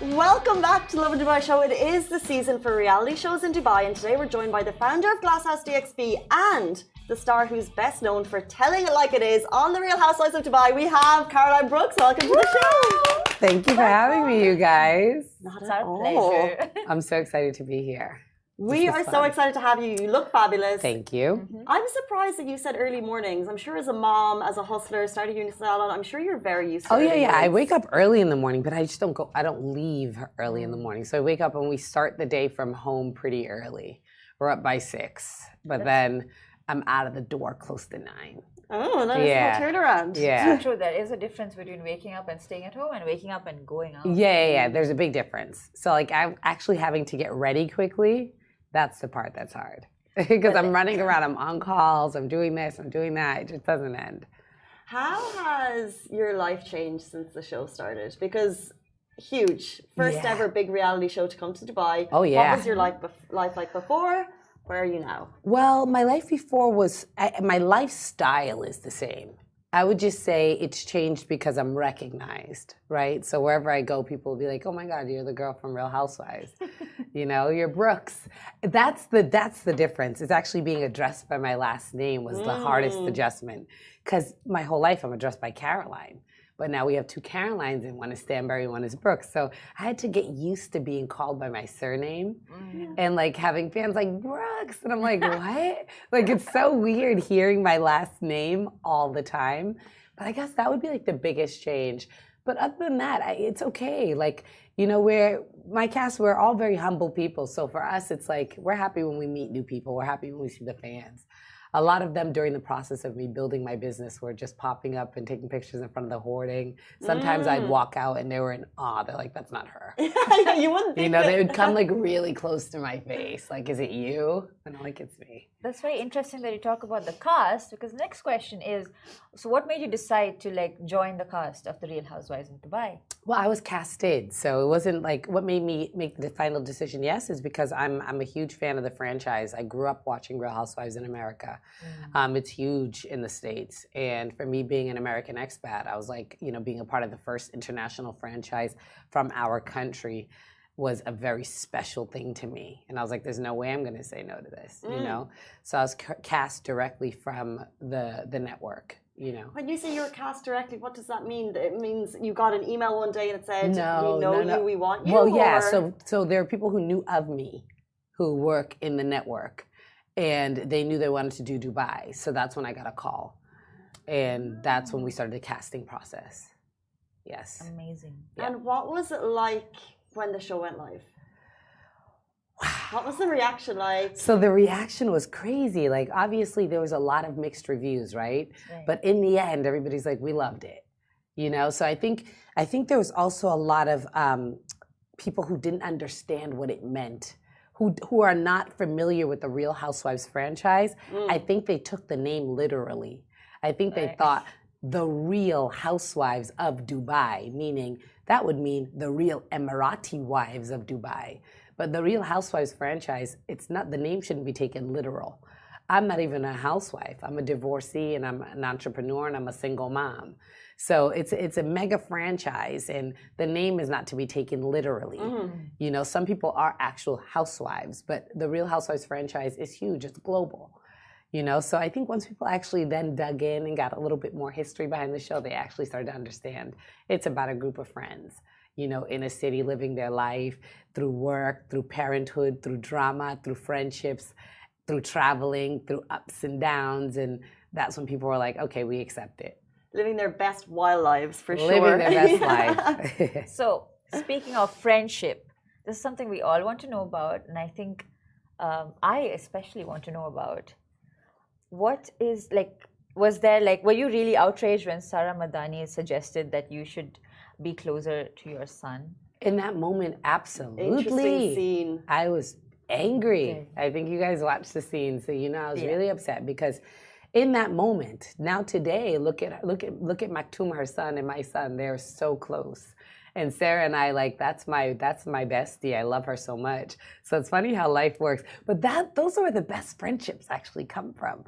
Welcome back to Lovin Dubai show. It is the season for reality shows in Dubai, and today we're joined by the founder of Glasshouse DXB and the star who's best known for telling it like it is on The Real Housewives of Dubai. We have Caroline Brooks. Welcome to the show. Thank you for having me, you guys. Not It's at our all. pleasure. I'm so excited to be here. We are so excited to have you. You look fabulous. Thank you. I'm surprised that you said early mornings. I'm sure as a mom, as a hustler, starting a salon, I'm sure you're very used to it. Oh, yeah. I wake up early in the morning, but I just I don't leave early in the morning. So I wake up and we start the day from home pretty early. We're up by 6, but then I'm out of the door close to 9. Oh, that is a turnaround. Yeah. So true. There is a difference between waking up and staying at home and waking up and going out. Yeah. There's a big difference. So like I'm actually having to get ready quickly. That's the part that's hard. Because I'm running around, I'm on calls, I'm doing this, I'm doing that. It just doesn't end. How has your life changed since the show started? Because huge. First ever big reality show to come to Dubai. Oh, yeah. What was your life like before? Where are you now? Well, my life before my lifestyle is the same. I would just say it's changed because I'm recognized, right? So wherever I go, people will be like, "Oh my God, you're the girl from Real Housewives." You're Brooks. That's the difference. It's actually being addressed by my last name was the hardest adjustment. Because my whole life I'm addressed by Caroline. But now we have 2 Carolines, and one is Stanbury, one is Brooks. So I had to get used to being called by my surname and like having fans like Brooks. And I'm like, what? Like, it's so weird hearing my last name all the time. But I guess that would be like the biggest change. But other than that, it's okay. Like, my cast, we're all very humble people. So for us, it's like, we're happy when we meet new people. We're happy when we see the fans. A lot of them during the process of me building my business were just popping up and taking pictures in front of the hoarding. Sometimes I'd walk out and they were in awe. They're like, that's not her. You wouldn't think They would come like really close to my face. Like, is it you? And I'm like, it's me. That's very interesting that you talk about the cast, because the next question is, so what made you decide to join the cast of The Real Housewives in Dubai? Well, I was casted, so it wasn't like what made me make the final decision. Yes, is because I'm a huge fan of the franchise. I grew up watching Real Housewives in America. It's huge in the States, and for me being an American expat, I was like, being a part of the first international franchise from our country was a very special thing to me. And I was like, there's no way I'm going to say no to this, So I was cast directly from the network. When you say you were cast directly, what does that mean? It means you got an email one day and it said, no, we know you, we want you? Well, yeah, so there are people who knew of me who work in the network, and they knew they wanted to do Dubai. So that's when I got a call. And that's when we started the casting process. Yes. Amazing. Yeah. And what was it like when the show went live? What was the reaction like? So the reaction was crazy. Like, obviously, there was a lot of mixed reviews, right? But in the end, everybody's like, we loved it. So I think there was also a lot of people who didn't understand what it meant, who are not familiar with the Real Housewives franchise. I think they took the name literally. I think they thought the Real Housewives of Dubai, meaning that would mean the real Emirati wives of Dubai. But the Real Housewives franchise, it's not, the name shouldn't be taken literal. I'm not even a housewife. I'm a divorcee and I'm an entrepreneur and I'm a single mom. So it's a mega franchise, and the name is not to be taken literally. Some people are actual housewives, but the Real Housewives franchise is huge. It's global. So I think once people actually then dug in and got a little bit more history behind the show, they actually started to understand it's about a group of friends, in a city living their life through work, through parenthood, through drama, through friendships, through traveling, through ups and downs. And that's when people were like, okay, we accept it. Living their best wild lives, for sure. Living their best life. So, speaking of friendship, this is something we all want to know about. And I think I especially want to know about. What is, were you really outraged when Sarah Madani suggested that you should be closer to your son? In that moment, absolutely. Interesting scene. I was angry. Okay. I think you guys watched the scene, so I was really upset because in that moment, now today, look at Maktoum, her son, and my son. They're so close. And Sarah and I, that's my bestie. I love her so much. So it's funny how life works. But those are where the best friendships actually come from.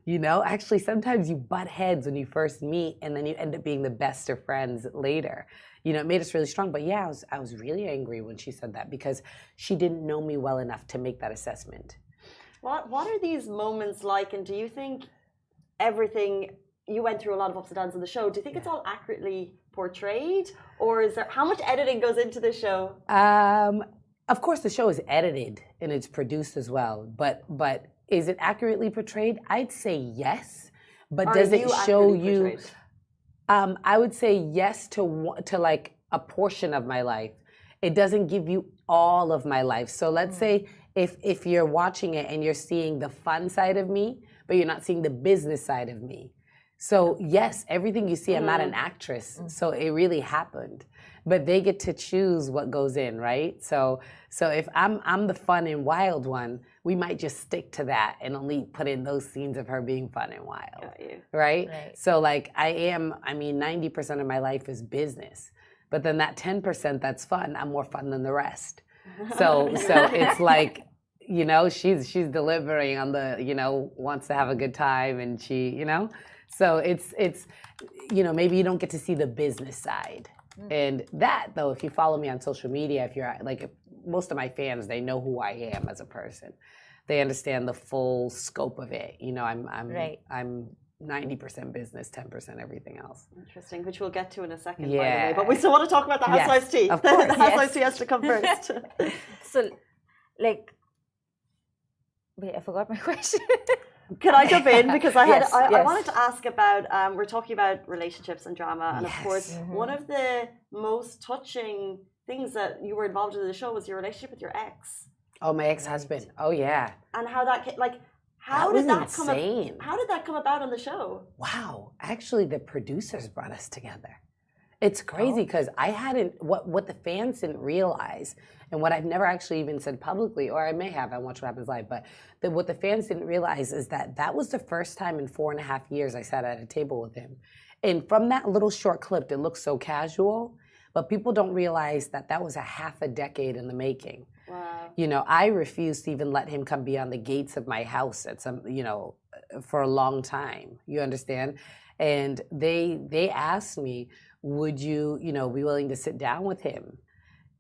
You know, actually, sometimes you butt heads when you first meet, and then you end up being the best of friends later. You know, it made us really strong. But yeah, I was really angry when she said that because she didn't know me well enough to make that assessment. What are these moments like, and do you think everything you went through a lot of ups and downs in the show? Do you think it's all accurately portrayed, or is there how much editing goes into the show? Of course, the show is edited and it's produced as well. But is it accurately portrayed? I'd say yes. But does it show you? I would say yes to like a portion of my life. It doesn't give you all of my life. So let's say if you're watching it and you're seeing the fun side of me, but you're not seeing the business side of me. So yes, everything you see, I'm not an actress, so it really happened. But they get to choose what goes in, right? So if I'm the fun and wild one, we might just stick to that and only put in those scenes of her being fun and wild, right? So like I mean, 90% of my life is business, but then that 10% that's fun, I'm more fun than the rest. So it's like, you know, she's delivering on the, you know, wants to have a good time, and she, you know, so it's you know, maybe you don't get to see the business side. And that, though, if you follow me on social media, if you're like, most of my fans, they know who I am as a person. They understand the full scope of it. You know, I'm 90% business, 10% everything else. Interesting, which we'll get to in a second, by the way. But we still want to talk about the Housewives tea. Of course, the Housewives tea has to come first. So, like, wait, I forgot my question. Can I jump in? Because I wanted to ask about, we're talking about relationships and drama. And of course, one of the most touching things that you were involved in the show was your relationship with your ex. Oh, my ex-husband. Oh, yeah. And how that, how did that come about on the show? Wow. Actually, the producers brought us together. It's crazy because I hadn't, what the fans didn't realize, and what I've never actually even said publicly, or I may have on Watch What Happens Live, but what the fans didn't realize is that was the first time in 4.5 years I sat at a table with him. And from that little short clip, it looks so casual, but people don't realize that was a half a decade in the making. Wow. You know, I refused to even let him come beyond the gates of my house at some, you know, for a long time. You understand? And they asked me, would you, you know, be willing to sit down with him?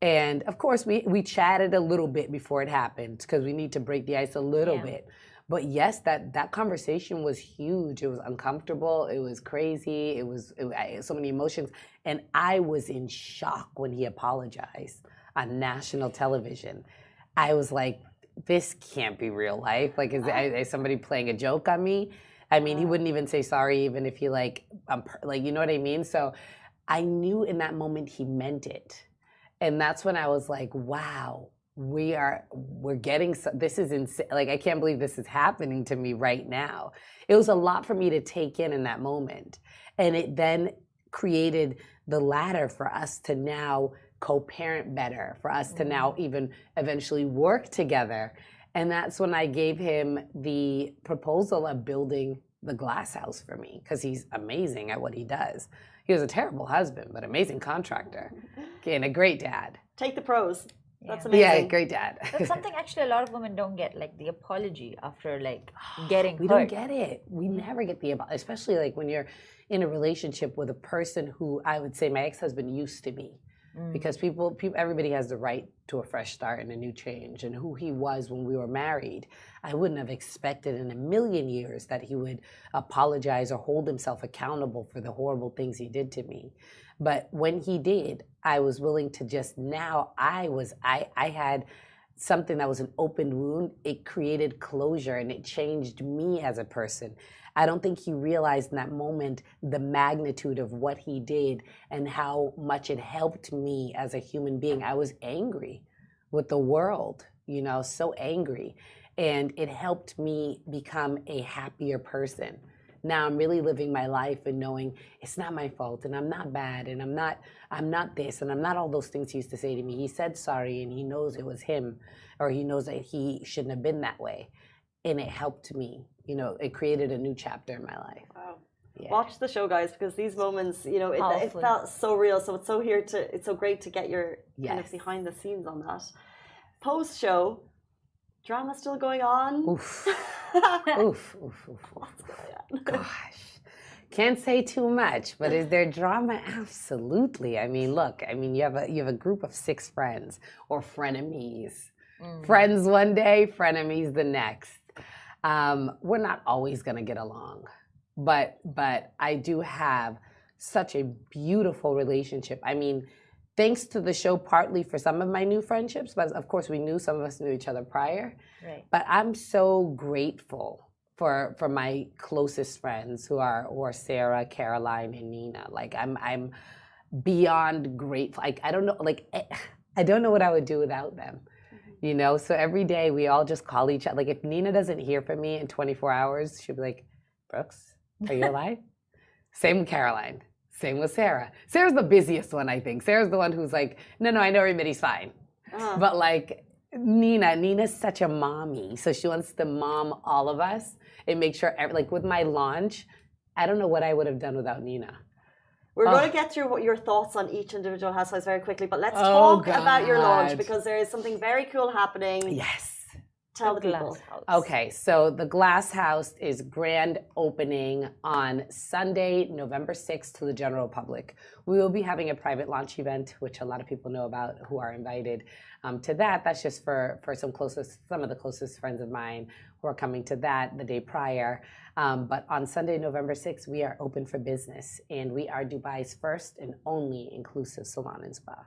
And of course, we chatted a little bit before it happened because we need to break the ice a little bit. But yes, that conversation was huge. It was uncomfortable. It was crazy. It was so many emotions. And I was in shock when he apologized on national television. I was like, this can't be real life. Like, is somebody playing a joke on me? I mean, he wouldn't even say sorry, even if he like, you know what I mean? So I knew in that moment he meant it. And that's when I was like, wow, we're getting, this is insane. Like, I can't believe this is happening to me right now. It was a lot for me to take in that moment. And it then created the ladder for us to now co-parent better, for us to now even eventually work together. And that's when I gave him the proposal of building the glass house for me, because he's amazing at what he does. He was a terrible husband, but amazing contractor and a great dad. Take the pros. That's amazing. Yeah, great dad. That's something actually a lot of women don't get, like the apology after like getting We don't get it. We never get the apology, especially like when you're in a relationship with a person who I would say my ex-husband used to be. Because people, everybody has the right to a fresh start and a new change. And who he was when we were married, I wouldn't have expected in a million years that he would apologize or hold himself accountable for the horrible things he did to me. But when he did, I was willing to just now, I had something that was an open wound. It created closure and it changed me as a person. I don't think he realized in that moment the magnitude of what he did and how much it helped me as a human being. I was angry with the world, you know, so angry. And it helped me become a happier person. Now I'm really living my life and knowing it's not my fault and I'm not bad and I'm not this and I'm not all those things he used to say to me. He said sorry and he knows it was him, or he knows that he shouldn't have been that way. And it helped me, you know, it created a new chapter in my life. Wow. Yeah. Watch the show, guys, because these moments, you know, it felt so real. So it's so great to get your kind of behind the scenes on that. Post show, Drama still going on? Oof. Oof. Gosh. Can't say too much, but is there drama? Absolutely. I mean, look, you have a group of 6 friends or frenemies. Friends one day, frenemies the next. We're not always gonna get along, but I do have such a beautiful relationship. I mean, thanks to the show, partly for some of my new friendships, but of course some of us knew each other prior. Right. But I'm so grateful for my closest friends who are Sarah, Caroline, and Nina. Like I'm beyond grateful. Like I don't know what I would do without them. You know, so every day we all just call each other. Like if Nina doesn't hear from me in 24 hours, she'll be like, Brooks, are you alive? Same with Caroline. Same with Sarah. Sarah's the busiest one, I think. Sarah's the one who's like, no, I know everybody's fine. But like Nina's such a mommy. So she wants to mom all of us and make sure, like with my launch, I don't know what I would have done without Nina. We're going to get through your thoughts on each individual housewives very quickly, but let's talk about your launch because there is something very cool happening. Yes. Tell the people. Okay, so the Glass House is grand opening on Sunday, November 6th to the general public. We will be having a private launch event, which a lot of people know about who are invited to that. That's just for some of the closest friends of mine who are coming to that the day prior. But on Sunday, November 6th, we are open for business, and we are Dubai's first and only inclusive salon and spa.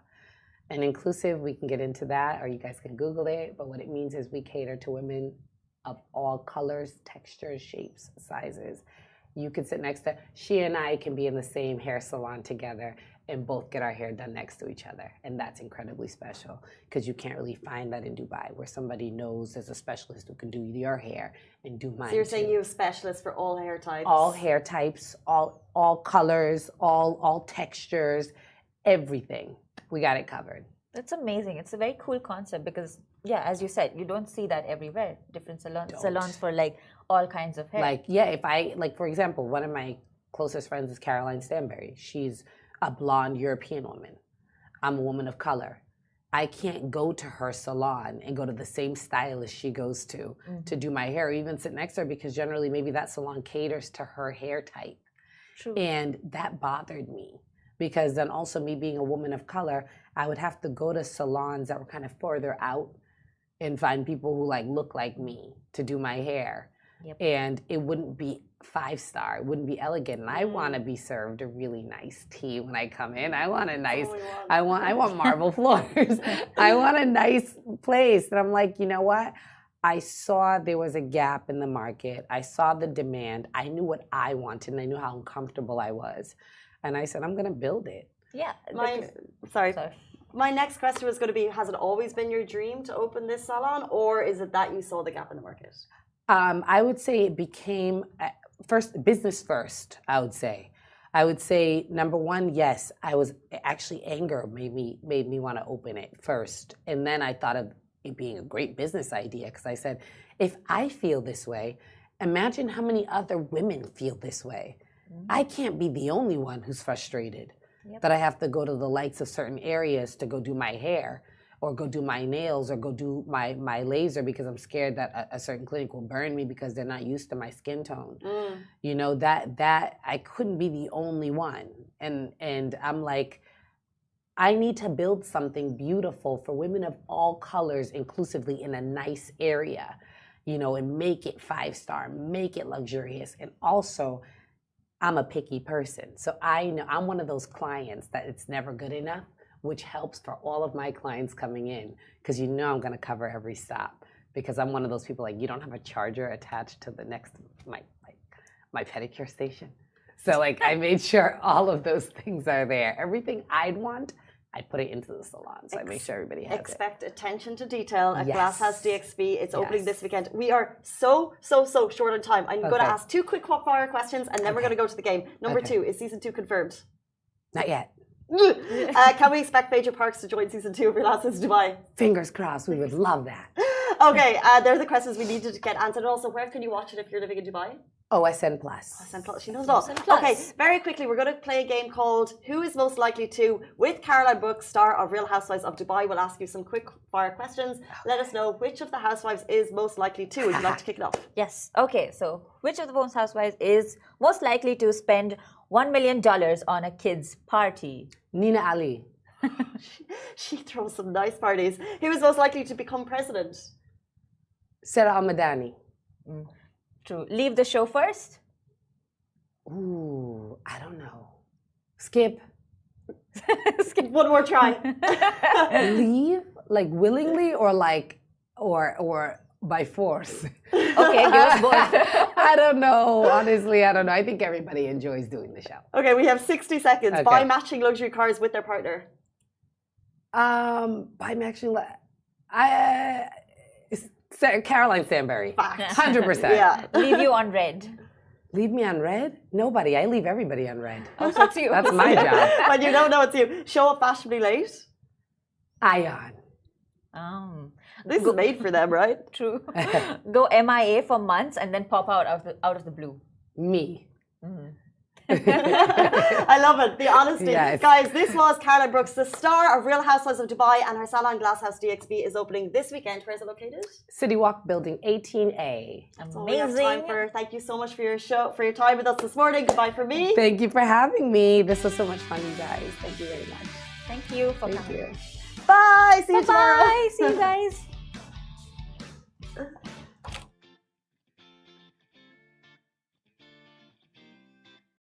And inclusive, we can get into that, or you guys can Google it. But what it means is we cater to women of all colors, textures, shapes, sizes. You can sit next to, she and I can be in the same hair salon together and both get our hair done next to each other. And that's incredibly special because you can't really find that in Dubai, where somebody knows there's a specialist who can do your hair and do mine. So you're saying you have specialists for all hair types? All hair types, all colors, all textures, everything. We got it covered. That's amazing. It's a very cool concept because, yeah, as you said, you don't see that everywhere. Different salons for like all kinds of hair. Like, yeah, if I, like, for example, one of my closest friends is Caroline Stanberry. She's a blonde European woman. I'm a woman of color. I can't go to her salon and go to the same stylist she goes to do my hair, or even sit next to her, because generally maybe that salon caters to her hair type. True. And that bothered me. Because then also me being a woman of color, I would have to go to salons that were kind of further out and find people who like look like me to do my hair. Yep. And it wouldn't be 5-star, it wouldn't be elegant. And I want to be served a really nice tea when I come in. I want a nice, I want marble floors. I want a nice place. And I'm like, you know what? I saw there was a gap in the market. I saw the demand. I knew what I wanted and I knew how uncomfortable I was. And I said, I'm going to build it. Yeah. Sorry. My next question was going to be, has it always been your dream to open this salon, or is it that you saw the gap in the market? I would say it became business first, I would say. I would say, number one, yes, I was actually anger made me want to open it first. And then I thought of it being a great business idea because I said, if I feel this way, imagine how many other women feel this way. I can't be the only one who's frustrated that I have to go to the likes of certain areas to go do my hair or go do my nails or go do my laser because I'm scared that a certain clinic will burn me because they're not used to my skin tone. You know, that I couldn't be the only one. And I'm like, I need to build something beautiful for women of all colors inclusively in a nice area, you know, and make it 5-star, make it luxurious. And also, I'm a picky person. So I know I'm one of those clients that it's never good enough, which helps for all of my clients coming in because you know I'm going to cover every stop because I'm one of those people like you don't have a charger attached to the next my pedicure station. So like I made sure all of those things are there. Everything I'd want, I put it into the salon. So I make sure everybody has Expect attention to detail at Yes. Glass House DXB. It's opening this weekend. We are so short on time. I'm going to ask 2 quick fire questions and then we're going to go to the game. Number 2, is season 2 confirmed? Not yet. Can we expect Major Parks to join season 2 of Real Housewives of Dubai? Fingers crossed. We would love that. Okay, there are the questions we needed to get answered. Also, where can you watch it if you're living in Dubai? OSN Plus. She knows it all. SN Plus. Okay, very quickly, we're going to play a game called Who is Most Likely to? With Caroline Brooks, star of Real Housewives of Dubai. We'll ask you some quick fire questions. Let us know which of the housewives is most likely to. Would you like to kick it off? Yes. Okay. So, which of the Bones housewives is most likely to spend $1 million on a kid's party? Nina Ali. She throws some nice parties. Who is most likely to become president? Sarah Al-Madani. True. Leave the show first? Ooh, I don't know. Skip. One more try. Leave? Like willingly or like, or by force? Okay, give us both. I don't know. Honestly, I don't know. I think everybody enjoys doing the show. Okay, we have 60 seconds. Okay. Buy matching luxury cars with their partner. By matching, Caroline Stanbury. Fact. 100%. Yeah. Leave you on red. Leave me on red? Nobody. I leave everybody on red. Oh, so it's you. That's my job. When you don't know it's you. Show up fashionably late. Ion. This is made for them, right? True. Go MIA for months and then pop out of the blue. Me. I love it. The honesty. Yes. Guys, this was Caroline Brooks, the star of Real Housewives of Dubai, and her salon Glasshouse DXB is opening this weekend. Where is it located? City Walk Building 18A. That's all we have time for. Thank you so much for your show, for your time with us this morning. Goodbye from me. Thank you for having me. This was so much fun, you guys. Thank you very much. Thank you for Thank coming. you. Bye. See you tomorrow. Bye. See you guys.